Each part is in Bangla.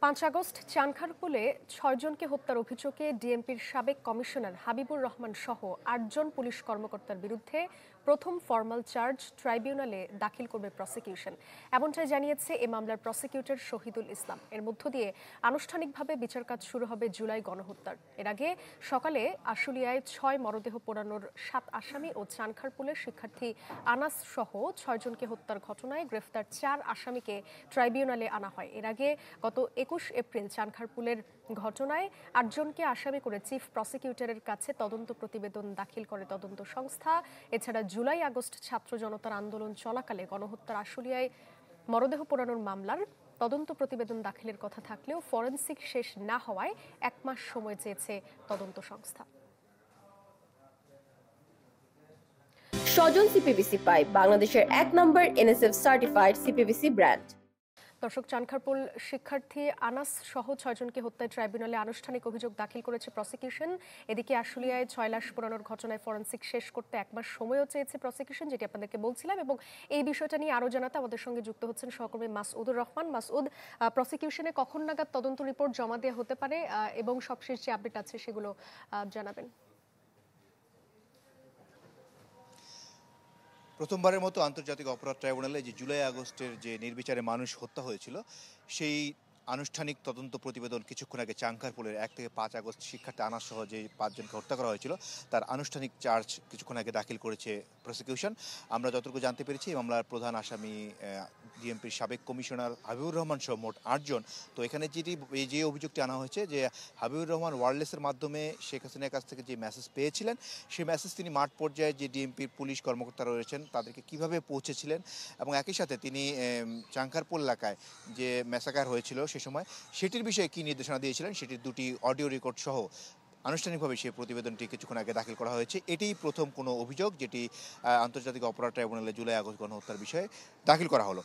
৫ আগস্ট চানখারপুলে ৬ জনকে হত্যার অভিযোগে ডিএমপির সাবেক কমিশনার হাবিবুর রহমান সহ ৮ জন পুলিশ কর্মকর্তার বিরুদ্ধে প্রথম ফরমাল চার্জ ট্রাইব্যুনালে দাখিল করবে প্রসিকিউশন। এমনটাই জানিয়েছে এ মামলার প্রসিকিউটর শহীদুল ইসলাম। এর মধ্য দিয়ে আনুষ্ঠানিকভাবে বিচার কাজ শুরু হবে জুলাই গণহত্যার। এর আগে সকালে আশুলিয়ায় ৬ মরদেহ পোড়ানোর ৭ আসামি ও চানখারপুলের শিক্ষার্থী আনাস সহ ৬ জনকে হত্যার ঘটনায় গ্রেফতার ৪ আসামিকে ট্রাইব্যুনালে আনা হয়। এর আগে গত ২১ এপ্রিল চানখারপুলের ঘটনায় ৮ জনকে আসামি করে চিফ প্রসিকিউটরের কাছে তদন্ত প্রতিবেদন দাখিল করে তদন্ত সংস্থা। এছাড়া জুলাই আগস্ট ছাত্র জনতার আন্দোলন চলাকালে গণহত্যার আশুলিয়ায় মরদেহ পোড়ানোর মামলার তদন্ত প্রতিবেদন দাখিলের কথা থাকলেও ফরেনসিক শেষ না হওয়ায় ১ মাস সময় চেয়েছে তদন্ত সংস্থা। স্বজন সিপিভিসি পাইপ বাংলাদেশের ১ নম্বর এনএসএফ সার্টিফাইড সিপিভিসি ব্র্যান্ড। দর্শক, চানখারপুল শিক্ষার্থী আনাস সহ ৬ জনকে হত্যায় ট্রাইব্যুনালে আনুষ্ঠানিক অভিযোগ দাখিল করেছে প্রসিকিউশন। এদিকে আশুলিয়ায় ৬ লাশ পোড়ানোর ঘটনায় ফরেনসিক শেষ করতে ১ মাস সময়ও চেয়েছে প্রসিকিউশন, যেটি আপনাদেরকে বলছিলাম। এবং এই বিষয়টা নিয়ে আরও জানাতে আমাদের সঙ্গে যুক্ত হচ্ছেন সহকর্মী মাসউদুর রহমান। মাসউদ, প্রসিকিউশনে কখন নাগাদ তদন্ত রিপোর্ট জমা দেওয়া হতে পারে এবং সবশেষ যে আপডেট আছে সেগুলো জানাবেন। প্রথমবারের মতো আন্তর্জাতিক অপরাধ ট্রাইব্যুনালে যে জুলাই আগস্টের যে নির্বিচারে মানুষ হত্যা হয়েছিল সেই আনুষ্ঠানিক তদন্ত প্রতিবেদন কিছুক্ষণ আগে চানখারপুলের ১ থেকে ৫ আগস্ট শিক্ষার্থী আনাস সহ যে ৫ জনকে হত্যা করা হয়েছিল তার আনুষ্ঠানিক চার্জ কিছুক্ষণ আগে দাখিল করেছে প্রসিকিউশন। আমরা যতটুকু জানতে পেরেছি এই মামলার প্রধান আসামি ডিএমপির সাবেক কমিশনার হাবিবুর রহমান সহ মোট ৮ জন। তো এখানে যে অভিযোগটি আনা হয়েছে যে হাবিবুর রহমান ওয়্যারলেসের মাধ্যমে শেখ হাসিনার কাছ থেকে যে মেসেজ পেয়েছিলেন সেই মেসেজ তিনি মাঠ পর্যায়ে যে ডিএমপির পুলিশ কর্মকর্তা রয়েছেন তাদেরকে কিভাবে পৌঁছেছিলেন এবং একই সাথে তিনি চানখারপুল এলাকায় যে ম্যাসাকার হয়েছিল সে সময় সেটির বিষয়ে কী নির্দেশনা দিয়েছিলেন সেটির ২টি অডিও রেকর্ড সহ আনুষ্ঠানিকভাবে সেই প্রতিবেদনটি কিছুক্ষণ আগে দাখিল করা হয়েছে। এটিই প্রথম কোনো অভিযোগ যেটি আন্তর্জাতিক অপরাধ ট্রাইব্যুনালে জুলাই আগস্ট গণহত্যার বিষয়ে দাখিল করা হলো।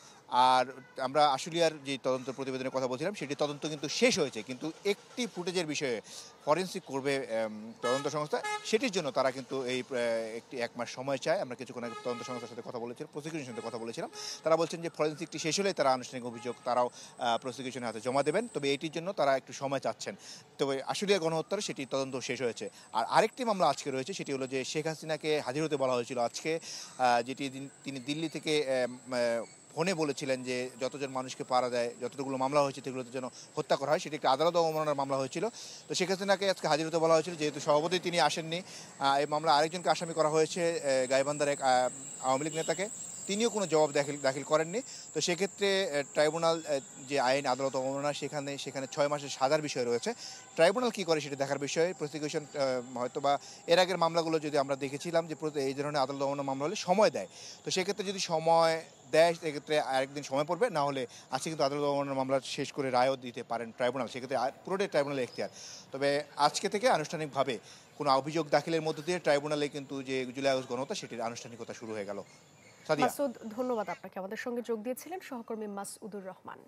আর আমরা আশুলিয়ার যে তদন্ত প্রতিবেদনের কথা বলছিলাম সেটি তদন্ত কিন্তু শেষ হয়েছে, কিন্তু একটি ফুটেজের বিষয়ে ফরেন্সিক করবে তদন্ত সংস্থা, সেটির জন্য তারা কিন্তু এই একটি ১ মাস সময় চায়। আমরা কিছুক্ষণ আগে তদন্ত সংস্থার সাথে কথা বলেছিলাম, প্রসিকিউশনের সাথে কথা বলেছিলাম। তারা বলছেন যে ফরেন্সিকটি শেষ হলে তারা আনুষ্ঠানিক অভিযোগ তারাও প্রসিকিউশনের হাতে জমা দেবেন, তবে এটির জন্য তারা একটু সময় চাচ্ছেন। তবে আশুলিয়া গণহত্যার সেটি তদন্ত শেষ হয়েছে। আর আরেকটি মামলা আজকে রয়েছে, সেটি হলো যে শেখ হাসিনাকে হাজির হতে বলা হয়েছিল আজকে, যেটি তিনি দিল্লি থেকে ফোনে বলেছিলেন যে যতজন মানুষকে পারা যায়, যতগুলো মামলা হয়েছে সেগুলোতে যেন হত্যা করা হয়। সেটি একটি আদালত অবমাননার মামলা হয়েছিল। তো শেখ হাসিনাকে আজকে হাজির হতে বলা হয়েছিল, যেহেতু সভাপতি তিনি আসেননি। এই মামলা আরেকজনকে আসামি করা হয়েছে, গাইবান্ধার এক আওয়ামী লীগ নেতাকে, তিনিও কোনো জবাব দাখিল করেননি। তো সেক্ষেত্রে ট্রাইব্যুনাল যে আইন আদালত অবমাননা সেখানে ৬ মাসের সাজার বিষয় রয়েছে। ট্রাইব্যুনাল কী করে সেটা দেখার বিষয়ে প্রসিকিউশন হয়তো বা এর আগের মামলাগুলো যদি আমরা দেখেছিলাম যে এই ধরনের আদালত অবমাননা মামলা হলে সময় দেয়। তো সেক্ষেত্রে যদি সময় দেয় সেক্ষেত্রে আরেকদিন সময় পড়বে, না হলে আজকে কিন্তু আদালত অবমাননা মামলা শেষ করে রায়ও দিতে পারেন ট্রাইব্যুনাল। সেক্ষেত্রে পুরোটাই ট্রাইব্যুনালের এখতিয়ার। তবে আজকে থেকে আনুষ্ঠানিকভাবে কোনো অভিযোগ দাখিলের মধ্য দিয়ে ট্রাইব্যুনালে কিন্তু যে জুলাই আগস্ট গণহত্যা সেটির আনুষ্ঠানিকতা শুরু হয়ে গেল। মাসুদ, ধন্যবাদ আপনাকে। আমাদের সঙ্গে যোগ দিয়েছিলেন সহকর্মী মাসউদুর রহমান।